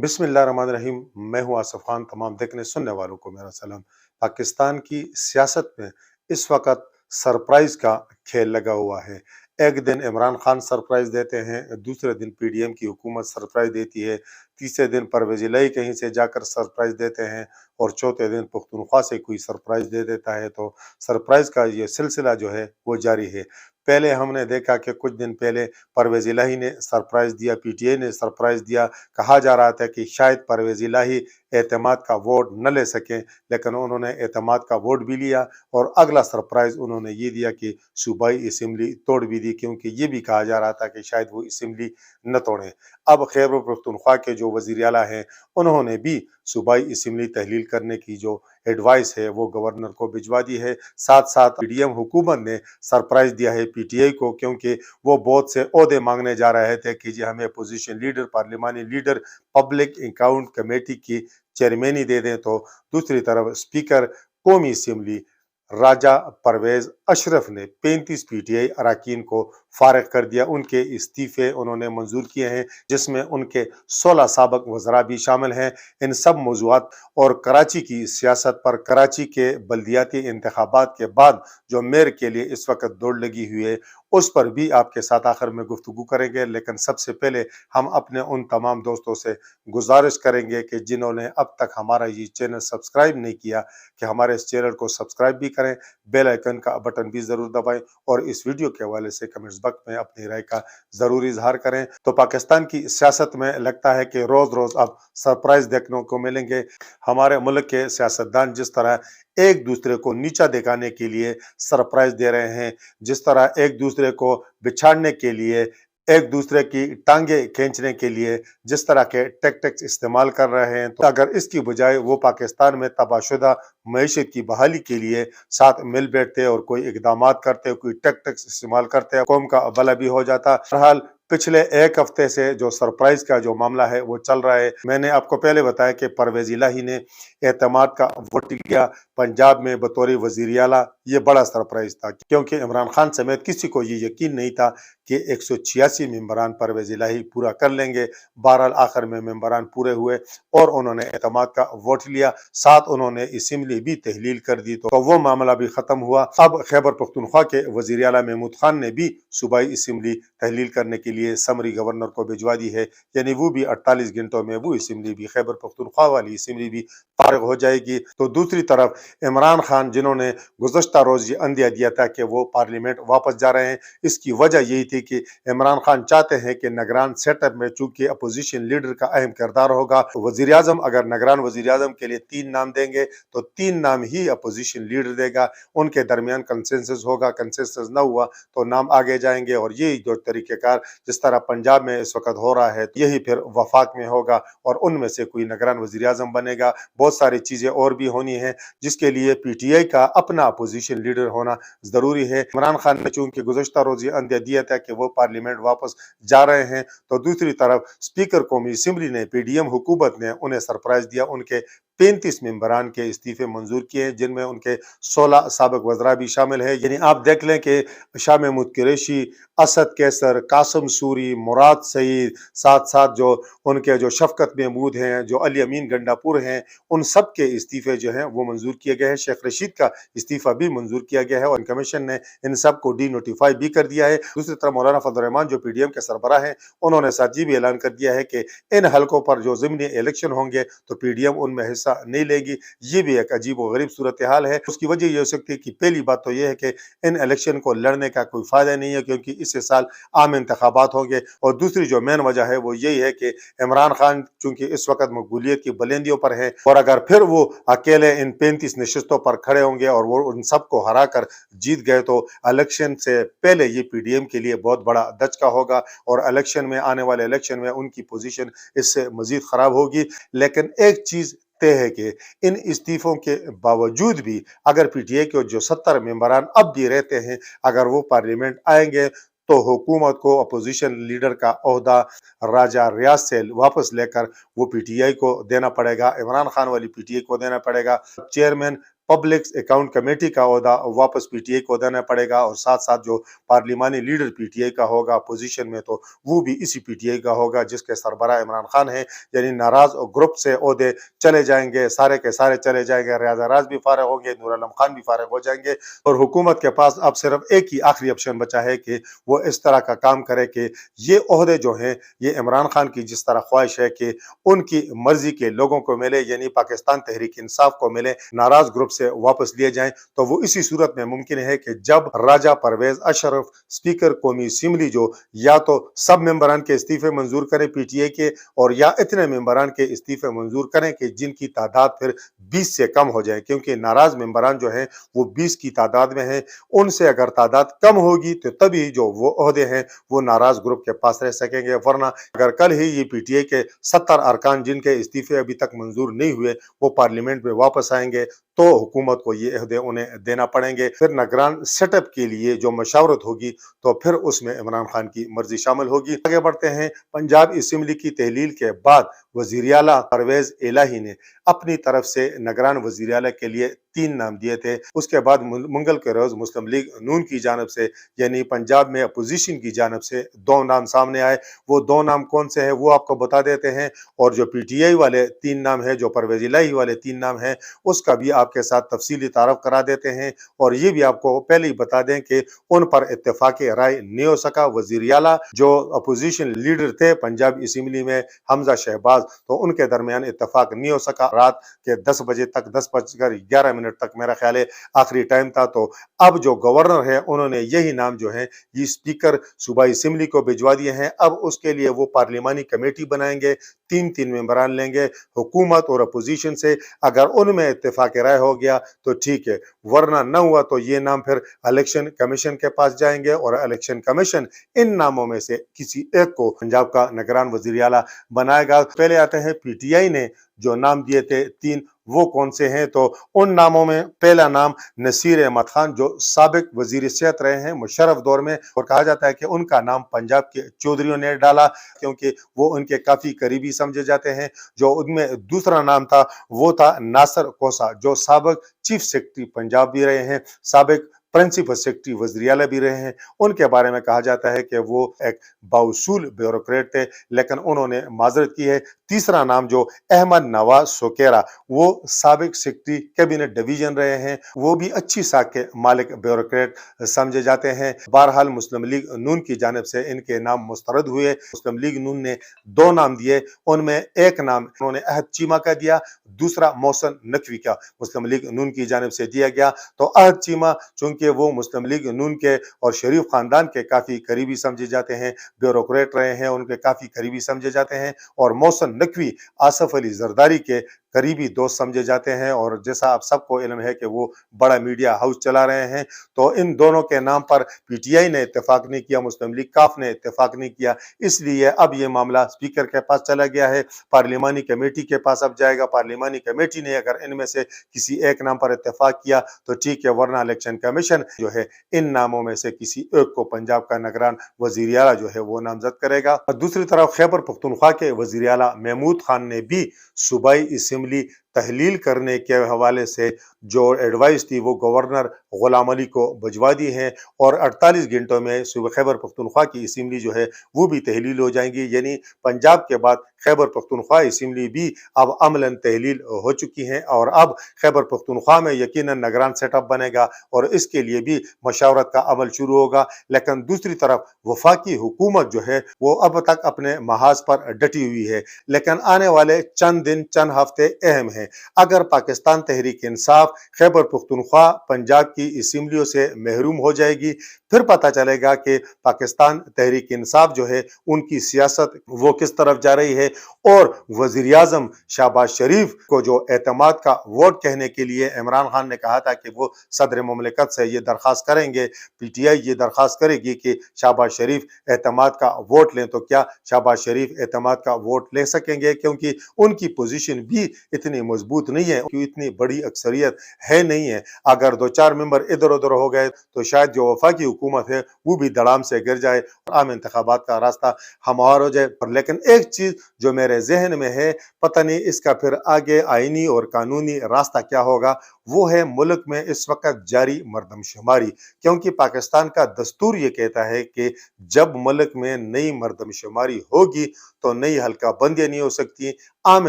बिस्मिल्लाहिर्रहमानिर्रहीम। मैं हूं आसिफ खान। तमाम देखने सुनने वालों को मेरा सलाम। पाकिस्तान की सियासत में इस वक्त सरप्राइज का खेल लगा हुआ है। एक दिन इमरान खान सरप्राइज देते हैं, दूसरे दिन पीडीएम की हुकूमत सरप्राइज देती है, तीसरे दिन परवेज इलाही कहीं से जाकर सरप्राइज देते हैं और चौथे दिन पुख्तनख्वा से कोई सरप्राइज दे देता है। तो सरप्राइज का ये सिलसिला जो है वो जारी है। पहले हमने देखा कि कुछ दिन पहले परवेज इलाही ने सरप्राइज दिया, पीटीआई ने सरप्राइज दिया। कहा जा रहा था कि शायद परवेज इलाही एतमाद का वोट न ले सकें, लेकिन उन्होंने एतमाद का वोट भी लिया। और अगला सरप्राइज उन्होंने ये दिया कि सूबाई असम्बली तोड़ भी दी, क्योंकि ये भी कहा जा रहा था कि शायद वो असम्बली न तोड़ें। अब खैबर पख्तूनख्वा के जो वज़ीर आला हैं, उन्होंने भी सूबाई असम्बली तहलील करने की जो एडवाइस है वो गवर्नर को भिजवा दी है। साथ साथ पीडीएम हुकूमत ने सरप्राइज दिया है पीटीआई को, क्योंकि वो बहुत से ओहदे मांगने जा रहे थे कि जी हमें अपोजिशन लीडर, पार्लिमानी लीडर, पब्लिक अकाउंट कमेटी की चेयरमैनी दे दें। तो दूसरी तरफ स्पीकर कौमी असम्बली राजा परवेज अशरफ ने 35 पीटीआई अरकान को फारिग कर दिया। उनके इस्तीफे उन्होंने मंजूर किए हैं, जिसमें उनके 16 साबक वज़रा भी शामिल हैं। इन सब मौज़ूआत और कराची की सियासत पर, कराची के बल्दियाती इंतखाबात के बाद जो मेयर के लिए इस वक्त दौड़ लगी हुई है, उस पर भी आपके साथ आखिर में गुफ्तगू करेंगे। लेकिन सबसे पहले हम अपने उन तमाम दोस्तों से गुजारिश करेंगे कि जिन्होंने अब तक हमारा ये चैनल सब्सक्राइब नहीं किया, कि हमारे इस चैनल को सब्सक्राइब भी करें, बेल आइकन का बटन भी ज़रूर दबाएं और इस वीडियो के हवाले से कमेंट्स बॉक्स में अपनी राय का ज़रूर इजहार करें। तो पाकिस्तान की सियासत में लगता है कि रोज़ रोज़ अब सरप्राइज देखने को मिलेंगे। हमारे मुल्क के सियासतदान जिस तरह एक दूसरे को नीचा दिखाने के लिए सरप्राइज दे रहे हैं, जिस तरह एक दूसरे को बिछाड़ने के लिए, एक दूसरे की टांगे खींचने के लिए जिस तरह के टैक्टिक्स इस्तेमाल कर रहे हैं, तो अगर इसकी बजाय वो पाकिस्तान में तबाहशुदा मईशत की बहाली के लिए साथ मिल बैठते और कोई इकदाम करते, कोई टैक्टिक्स इस्तेमाल करते, कौम का भला भी हो जाता। बहरहाल पिछले एक हफ्ते से जो सरप्राइज का जो मामला है वो चल रहा है। मैंने आपको पहले बताया कि परवेज इलाही ने एतमाद का वोट लिया पंजाब में बतौर वजीर आला। ये बड़ा सरप्राइज था, क्योंकि इमरान खान समेत किसी को ये यकीन नहीं था कि 186 मेंबरान परवेज इलाही पूरा कर लेंगे। बहरहाल आखिर में मेंबरान पूरे हुए और उन्होंने एतमाद का वोट लिया, साथ उन्होंने असम्बली भी तहलील कर दी। तो वो मामला भी खत्म हुआ। अब खैबर पख्तूनख्वा के वजीर आला महमूद खान ने भी सूबाई असम्बली तहलील करने के लिए समरी गवर्नर को भिजवा दी है, यानी वो भी 48 घंटों में वो असम्बली भी, खैबर पख्तूनख्वा वाली असम्बली भी फारिग हो जाएगी। तो दूसरी तरफ इमरान खान, जिन्होंने गुज़श्ता रोज ये अंदिया दिया था कि वो पार्लियामेंट वापस जा रहे हैं, इसकी वजह यही थी कि इमरान खान चाहते हैं कि निगरान सेटअप में चूंकि अपोजिशन लीडर का अहम किरदार होगा, वजीर आजम अगर निगरान वजीर आजम के लिए 3 नाम देंगे तो 3 नाम ही अपोजिशन लीडर देगा। उनके दरमियान कंसेंसस होगा, कंसेंसस न हुआ तो नाम आगे जाएंगे। और यही जो तरीक़ेकार जिस तरह पंजाब में इस वक्त हो रहा है, यही फिर वफाक में होगा और उनमें से कोई निगरान वजीर आजम बनेगा। बहुत सारी चीज़ें और भी होनी है, जिसके लिए पीटीआई का अपना अपोजिशन लीडर होना ज़रूरी है। इमरान खान ने चूंकि गुज़श्ता रोज़ ये अंदिया दिया था कि वो पार्लियामेंट वापस जा रहे हैं, तो दूसरी तरफ स्पीकर कौमी असम्बली ने, पीडीएम हुकूमत ने उन्हें सरप्राइज दिया। उनके 35 मेंबरान के इस्तीफे मंजूर किए, जिनमें उनके 16 साबिक वज़रा भी शामिल है। यानी आप देख लें कि शाह महमूद कुरैशी, असद कैसर, कासिम सूरी, मुराद सईद, साथ साथ जो उनके जो शफकत महमूद हैं, जो अली अमीन गंडापुर हैं, उन सब के इस्तीफे जो हैं वो मंजूर किए गए हैं। शेख रशीद का इस्तीफा भी मंजूर किया गया है और कमीशन ने इन सब को डी नोटिफाई भी कर दिया है। दूसरी तरफ मौलाना फजल रहमान जो पीडीएम के सरबराह हैं, उन्होंने साथ ये भी ऐलान कर दिया है कि इन हलकों पर जो ज़िमनी इलेक्शन होंगे तो पीडीएम उनमें हिस्सा नहीं लेगी। ये भी एक अजीब व गरीब सूरत हाल है। उसकी वजह यह हो सकती है कि पहली बात तो यह है कि इन इलेक्शन को लड़ने का कोई फायदा नहीं है, क्योंकि इस साल आम इंतखाबात होंगे। और दूसरी जो मेन वजह है वो यही है कि इमरान खान चूंकि इस वक्त मकबूलियत की बुलंदियों पर है, और अगर फिर वो अकेले इन 35 नशिस्तों पर खड़े होंगे और वो उन सबको हरा कर जीत गए, तो इलेक्शन से पहले ये पीडीएम के लिए बहुत बड़ा दचका होगा और इलेक्शन में, आने वाले इलेक्शन में उनकी पोजीशन इससे मजीद खराब होगी। लेकिन एक चीज तय है कि इन इस्तीफों के बावजूद भी अगर पीटीआई के जो 70 मेंबरान अब भी रहते हैं, अगर वो पार्लियामेंट आएंगे तो हुकूमत को अपोजिशन लीडर का ओहदा राजा रियाज से वापस लेकर वो पीटीआई को देना पड़ेगा, इमरान खान वाली पीटीआई को देना पड़ेगा। चेयरमैन पब्लिक अकाउंट कमेटी का ओहदा वापस पीटीआई को देना पड़ेगा और साथ साथ जो पार्लिमानी लीडर पीटीआई का होगा पोजीशन में तो वो भी इसी पीटीआई का होगा जिसके सरबराह इमरान खान है। यानी नाराज ग्रुप से ओहदे चले जाएंगे, सारे के सारे चले जाएंगे, रियाज राज भी फारिग होंगे, नूर आलम खान भी फारिग हो जाएंगे और हुकूमत के पास अब सिर्फ एक ही आखिरी ऑप्शन बचा है कि वो इस तरह का काम करे कि ये ओहदे जो हैं ये इमरान खान की जिस तरह ख्वाहिश है कि उनकी मर्जी के लोगों को मिले, यानी पाकिस्तान तहरीक इंसाफ को मिले, नाराज ग्रुप से वापस लिए जाएं, तो वो इसी सूरत में मुमकिन है कि जब राजा परवेज अशरफ स्पीकर कौमी असम्बली जो या तो सब मेंबरान के इस्तीफे मंजूर करें पीटीआई के और या इतने मेंबरान के इस्तीफे मंजूर करें कि जिनकी तादाद फिर 20 से कम हो जाए, क्योंकि नाराज मेंबरान जो हैं वो 20 की तादाद में हैं, उनसे अगर तादाद कम होगी तो तभी जो वो ओहदे हैं वो नाराज ग्रुप के पास रह सकेंगे। वरना अगर कल ही ये पीटीआई के 70 अरकान जिनके इस्तीफे अभी तक मंजूर नहीं हुए वो पार्लियामेंट में वापस आएंगे तो हुकूमत को ये अहदे उन्हें देना पड़ेंगे। फिर निगरान सेटअप के लिए जो मशावरत होगी तो फिर उसमें इमरान खान की मर्जी शामिल होगी। आगे बढ़ते हैं। पंजाब असम्बली की तहलील के बाद वज़ीर आला परवेज इलाही ने अपनी तरफ से निगरान वज़ीर आला के लिए 3 नाम दिए थे। उसके बाद मंगल के रोज मुस्लिम लीग नून की जानब से यानी पंजाब में अपोजिशन की जानब से 2 नाम सामने आए। वो 2 नाम कौन से हैं वो आपको बता देते हैं और जो पीटीआई वाले 3 नाम है, जो परवेज इलाही वाले 3 नाम हैं, उसका भी आपके साथ तफसीली तारफ करा देते हैं। और ये भी आपको पहले ही बता दें कि उन पर इत्तेफाक राय नहीं हो सका। वज़ीर आला जो अपोजिशन लीडर थे पंजाब असम्बली में हमजा शहबाज, तो उनके दरमियान इत्तेफाक नहीं हो सका। रात के 10 बजे तक 10:11 तक मेरा ख्याल है आखिरी टाइम था। तो अब जो गवर्नर है उन्होंने यही नाम जो है ये स्पीकर सूबाई असम्बली को भिजवा दिए हैं। अब उसके लिए वो पार्लिमानी कमेटी बनाएंगे, 3-3 मेंबरान लेंगे हुकूमत और अपोजिशन से। अगर उनमें इत्तेफाक राय हो गया तो ठीक है, वरना न हुआ तो ये नाम फिर इलेक्शन कमीशन के पास जाएंगे और इलेक्शन कमीशन इन नामों में से किसी एक को पंजाब का निगरान वज़ीर आला बनाएगा। पहले आते हैं पीटीआई ने जो नाम दिए थे 3, वो कौन से हैं? तो उन नामों में पहला नाम नसीर अहमद खान जो साबिक वजीर सेहत रहे हैं मुशर्रफ दौर में, और कहा जाता है कि उनका नाम पंजाब के चौधरियों ने डाला क्योंकि वो उनके काफ़ी करीबी समझे जाते हैं। जो उनमें दूसरा नाम था वो था नासिर कोसा जो साबिक चीफ सेक्रेटरी पंजाब भी रहे हैं, साबिक प्रिंसिपल सेक्रेटरी वज़ीर आला भी रहे हैं। उनके बारे में कहा जाता है कि वो एक बाउसूल ब्यूरोक्रेट थे, लेकिन उन्होंने माजरत की है। तीसरा नाम जो अहमद नवाज सोकेरा, वो साबिक सेक्रेटरी कैबिनेट डिवीजन रहे हैं, वो भी अच्छी साख के मालिक ब्यूरोक्रेट समझे जाते हैं। बहरहाल मुस्लिम लीग नून की जानिब से इनके नाम मुस्तरद हुए। मुस्लिम लीग नून ने 2 नाम दिए, उनमें एक नाम उन्होंने अहद चीमा का दिया, दूसरा मोहसिन नकवी का मुस्लिम लीग नून की जानिब से दिया गया। तो अहद चीमा चूंकि वो मुस्लिम लीग नून के और शरीफ खानदान के काफ़ी करीबी समझे जाते हैं, ब्यूरोक्रेट रहे हैं, उनके काफ़ी करीबी समझे जाते हैं, और मोहसिन नकवी आसफ अली जरदारी के करीबी दोस्त समझे जाते हैं। और जैसा आप सबको इल्म है कि वो बड़ा मीडिया हाउस चला रहे हैं, तो इन दोनों के नाम पर पीटीआई ने इत्तेफाक नहीं किया, मुस्लिम लीग काफ ने इत्तेफाक नहीं किया, इसलिए अब ये मामला स्पीकर के पास चला गया है, पार्लिमानी कमेटी के पास अब जाएगा। पार्लिमानी कमेटी ने अगर इनमें से किसी एक नाम पर इत्तेफाक किया तो ठीक है, वरना इलेक्शन कमीशन जो है इन नामों में से किसी एक को पंजाब का निगरान वज़ीर आला जो है वो नामजद करेगा। और दूसरी तरफ खैबर पख्तूनख्वा के वज़ीर आला महमूद खान ने भी सूबाई असम्बली तहलील करने के हवाले से जो एडवाइस थी वो गवर्नर गुलाम अली को भिजवा दी है, और 48 घंटों में सूबा खैबर पख्तूनख्वा की असम्बली जो है वो भी तहलील हो जाएंगी। यानी पंजाब के बाद खैबर पख्तूनख्वा असम्बली भी अब अमलन तहलील हो चुकी हैं, और अब खैबर पख्तूनख्वा में यकीनन निगरान सेटअप बनेगा और इसके लिए भी मशावरत का अमल शुरू होगा। लेकिन दूसरी तरफ वफाकी हुकूमत जो है वो अब तक अपने महाज पर डटी हुई है, लेकिन आने वाले चंद दिन चंद हफ्ते अहम हैं। अगर पाकिस्तान तहरीक इंसाफ खैबर पख्तूनख्वा पंजाब की असम्बलियों से महरूम हो जाएगी, फिर पता चलेगा कि पाकिस्तान तहरीक इंसाफ जो है उनकी सियासत वो किस तरफ जा रही है। और वज़ीर आज़म शहबाज शरीफ को जो एतमाद का वोट कहने के लिए इमरान खान ने कहा था कि वो सदर मुमलिकत से ये दरख्वास्त करेंगे, पीटीआई ये दरख्वास्त करेगी कि शहबाज शरीफ एतमाद का वोट लें, तो क्या शहबाज शरीफ एतमाद का वोट ले सकेंगे? क्योंकि उनकी पोजीशन भी इतनी मजबूत नहीं है, क्योंकि इतनी बड़ी अक्सरियत है नहीं है। अगर 2-4 मेंबर इधर उधर हो गए तो शायद जो वफाकी हुकूमत है वो भी धड़ाम से गिर जाए और आम इंतखाबात का रास्ता हमवार हो जाए। लेकिन एक चीज जो मेरे जहन में है, पता नहीं इसका फिर आगे आईनी और कानूनी रास्ता क्या होगा, وہ ہے मुल्क में इस वक्त जारी मरदमशुमारी। क्योंकि पाकिस्तान का दस्तूर ये कहता है कि जब मुल्क में नई मरदमशुमारी होगी तो नई हल्का बंदियां नहीं हो सकती, आम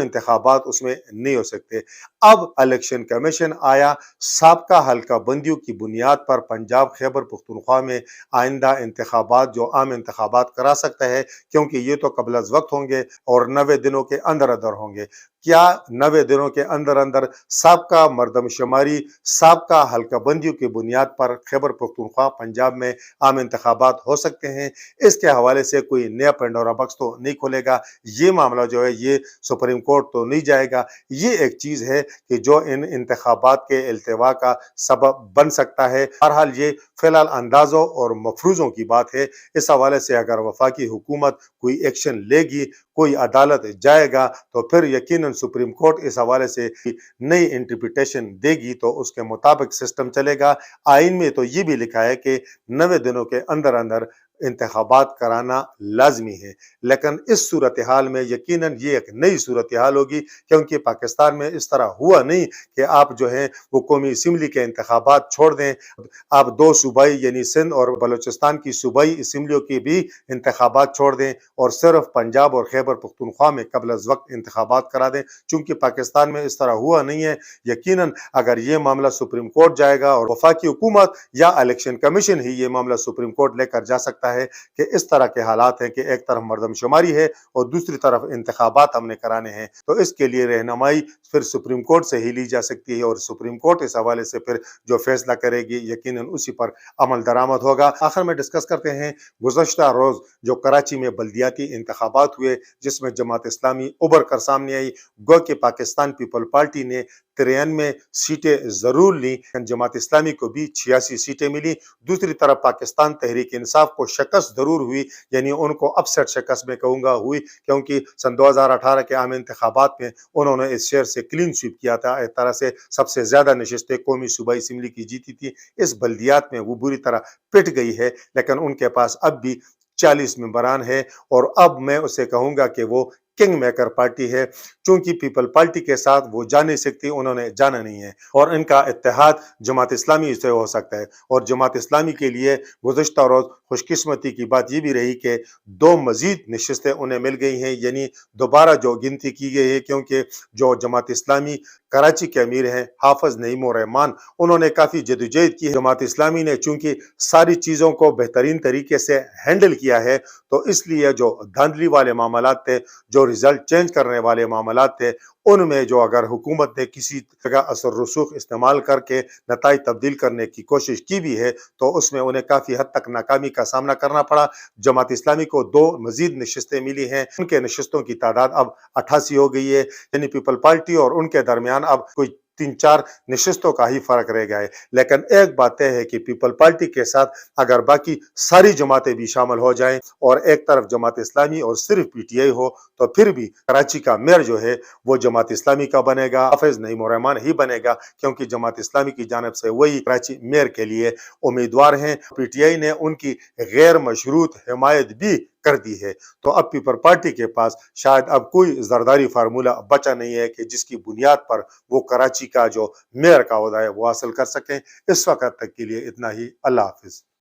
इंतखाबात उसमें नहीं हो सकते। अब इलेक्शन कमीशन आया, साबका हल्का बंदियों की बुनियाद पर पंजाब खैबर पख्तूनख्वा में आइंदा इंतखाबात जो आम इंतखाबात करा सकता है, क्योंकि ये तो कबल अज वक्त होंगे और 90 दिनों के अंदर अंदर होंगे। क्या 90 दिनों के अंदर अंदर साबका मरदमशुमारी, साबका हल्का बंदियों की बुनियाद पर खैबर पख्तूनख्वा पंजाब में आम इंतखाबात हो सकते हैं? इसके हवाले से कोई नया पेंडोरा बक्स तो नहीं खोलेगा, ये मामला जो है ये सुप्रीम कोर्ट तो नहीं जाएगा। ये एक चीज़ है कि जो इन इंतखाबात के अल्तवा का सबब बन सकता है। बहरहाल ये फिलहाल अंदाज़ों और मफरूज़ों की बात है। इस हवाले से अगर वफाकी हुकूमत कोई एक्शन लेगी, कोई अदालत जाएगा, तो फिर यकीनन सुप्रीम कोर्ट इस हवाले से नई इंटरप्रिटेशन देगी, तो उसके मुताबिक सिस्टम चलेगा। आइन में तो ये भी लिखा है कि 90 दिनों के अंदर अंदर इंतखाबात कराना लाजमी है। लेकिन इस सूरत हाल में यकीनन ये एक नई सूरत हाल होगी, क्योंकि पाकिस्तान में इस तरह हुआ नहीं कि आप जो है वो कौमी असम्बली के इंतखाबात छोड़ दें, आप दो सूबाई यानी सिंध और बलूचिस्तान की सूबाई असम्बलियों की भी इंतखाबात छोड़ दें और सिर्फ पंजाब और खैबर पख्तूनख्वा में कबल अज वक्त इंतखाबात करा दें। चूंकि पाकिस्तान में इस तरह हुआ नहीं है, यकीनन अगर ये मामला सुप्रीम कोर्ट जाएगा और वफाकी हुकूमत या इलेक्शन कमीशन ही ये मामला सुप्रीम कोर्ट लेकर जा सकता है कि इस तरह के हालात हैं कि एक तरफ मरदमशुमारी है और दूसरी तरफ इंतखाबात हमने कराने हैं, तो इसके लिए रहनुमाई फिर सुप्रीम कोर्ट से ही ली जा सकती है और सुप्रीम कोर्ट इस हवाले से फिर जो फैसला करेगी यकीनन उसी पर अमल दरामद होगा। आखिर में डिस्कस करते हैं, गुज़श्ता रोज़ जो कराची में बल्दियाती इंतखाबात हुए जिसमें जमात इस्लामी उभर कर सामने आई। गो कि पाकिस्तान पीपल पार्टी ने 93 सीटें जरूर ली, जमात इस्लामी को भी 86 सीटें मिली। दूसरी तरफ पाकिस्तान तहरीक इंसाफ को शिकस्त जरूर हुई, यानी उनको अपसेट शिकस्त में कहूँगा हुई, क्योंकि सन 2018 के आम इंतखाबात में उन्होंने इस शहर से क्लीन स्वीप किया था। एक तरह से सबसे ज्यादा नशिस्तें कौमी सूबाई असम्बली की जीती थी। इस बल्दियात में वो बुरी तरह पिट गई है, लेकिन उनके पास अब भी 40 मेंबरान है और अब मैं उसे कहूँगा कि वो किंग मेकर पार्टी है। चूंकि पीपल पार्टी के साथ वो जा नहीं सकती, उन्होंने जाना नहीं है और इनका इत्तेहाद जमात इस्लामी से हो सकता है। और जमात इस्लामी के लिए गुज़श्ता रोज़ खुशकिस्मती की बात ये भी रही कि 2 मजीद नशिस्तें उन्हें मिल गई हैं, यानी दोबारा जो गिनती की गई है, क्योंकि जो जमात इस्लामी कराची के अमीर हैं हाफिज नईम रहमान, उन्होंने काफ़ी जदोजहद की है। जमात इस्लामी ने चूंकि सारी चीज़ों को बेहतरीन तरीके से हैंडल किया है, तो इसलिए जो धांधली वाले मामलात थे, जो रिजल्ट चेंज करने वाले मामलात थे, उनमें जो अगर हुकूमत ने किसी जगह असर रसूख इस्तेमाल करके नताइज तब्दील करने की कोशिश की भी है, तो उसमें उन्हें काफ़ी हद तक नाकामी का सामना करना पड़ा। जमात इस्लामी को 2 मजीद नशिस्तें मिली हैं, उनके नशिस्तों की तादाद अब 88 हो गई है, यानी पीपल पार्टी और उनके दरमियान अब कोई 3-4 नशिस्तों का ही फर्क रह गया है। लेकिन एक बात तय है कि पीपल पार्टी के साथ अगर बाकी सारी जमातें भी शामिल हो जाएं और एक तरफ जमात इस्लामी और सिर्फ पीटीआई हो, तो फिर भी कराची का मेयर जो है वो जमात इस्लामी का बनेगा, हाफिज नईम रहमान ही बनेगा, क्योंकि जमात इस्लामी की जानिब से वही कराची मेयर के लिए उम्मीदवार हैं। पीटीआई ने उनकी गैर मशरूत हिमायत भी कर दी है, तो अब पीपल पार्टी के पास शायद अब कोई जरदारी फार्मूला बचा नहीं है कि जिसकी बुनियाद पर वो कराची का जो मेयर का ओहदा है वो हासिल कर सकें। इस वक्त तक के लिए इतना ही। अल्लाह हाफिज।